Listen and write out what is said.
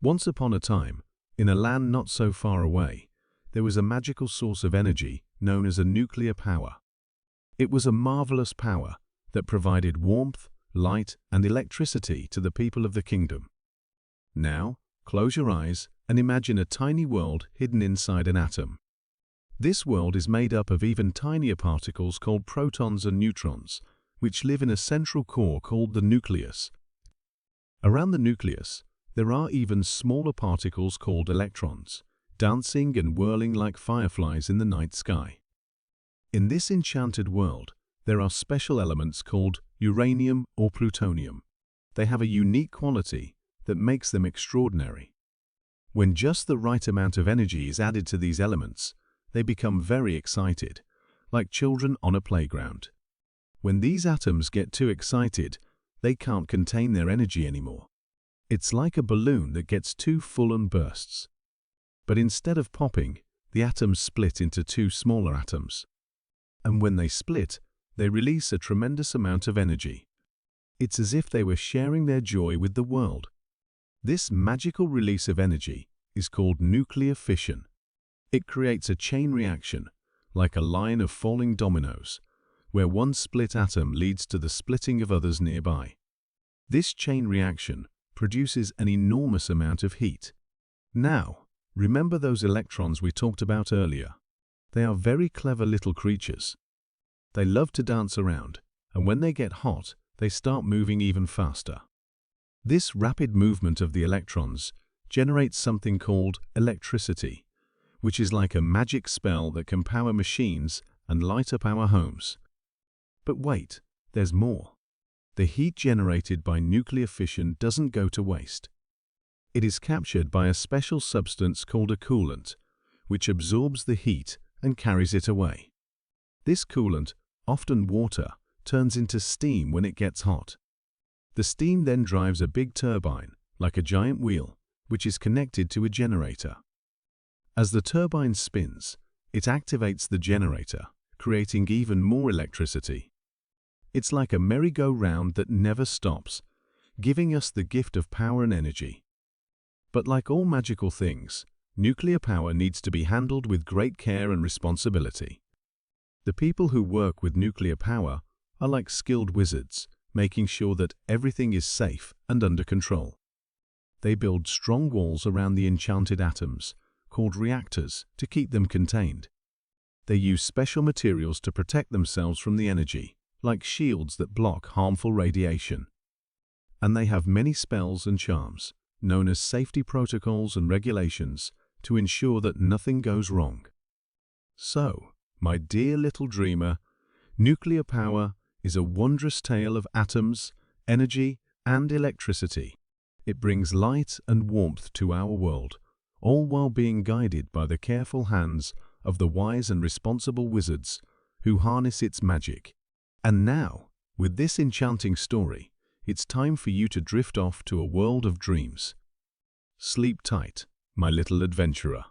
Once upon a time, in a land not so far away, there was a magical source of energy known as a nuclear power. It was a marvelous power that provided warmth, light, and electricity to the people of the kingdom. Now, close your eyes and imagine a tiny world hidden inside an atom. This world is made up of even tinier particles called protons and neutrons, which live in a central core called the nucleus. Around the nucleus, there are even smaller particles called electrons, dancing and whirling like fireflies in the night sky. In this enchanted world, there are special elements called uranium or plutonium. They have a unique quality that makes them extraordinary. When just the right amount of energy is added to these elements, they become very excited, like children on a playground. When these atoms get too excited, they can't contain their energy anymore. It's like a balloon that gets too full and bursts. But instead of popping, the atoms split into two smaller atoms. And when they split, they release a tremendous amount of energy. It's as if they were sharing their joy with the world. This magical release of energy is called nuclear fission. It creates a chain reaction, like a line of falling dominoes, where one split atom leads to the splitting of others nearby. This chain reaction produces an enormous amount of heat. Now, remember those electrons we talked about earlier? They are very clever little creatures. They love to dance around, and when they get hot, they start moving even faster. This rapid movement of the electrons generates something called electricity, which is like a magic spell that can power machines and light up our homes. But wait, there's more. The heat generated by nuclear fission doesn't go to waste. It is captured by a special substance called a coolant, which absorbs the heat and carries it away. This coolant, often water, turns into steam when it gets hot. The steam then drives a big turbine, like a giant wheel, which is connected to a generator. As the turbine spins, it activates the generator, creating even more electricity. It's like a merry-go-round that never stops, giving us the gift of power and energy. But like all magical things, nuclear power needs to be handled with great care and responsibility. The people who work with nuclear power are like skilled wizards, making sure that everything is safe and under control. They build strong walls around the enchanted atoms, called reactors, to keep them contained. They use special materials to protect themselves from the energy, like shields that block harmful radiation. And they have many spells and charms, known as safety protocols and regulations, to ensure that nothing goes wrong. So, my dear little dreamer, nuclear power is a wondrous tale of atoms, energy, and electricity. It brings light and warmth to our world, all while being guided by the careful hands of the wise and responsible wizards who harness its magic. And now, with this enchanting story, it's time for you to drift off to a world of dreams. Sleep tight, my little adventurer.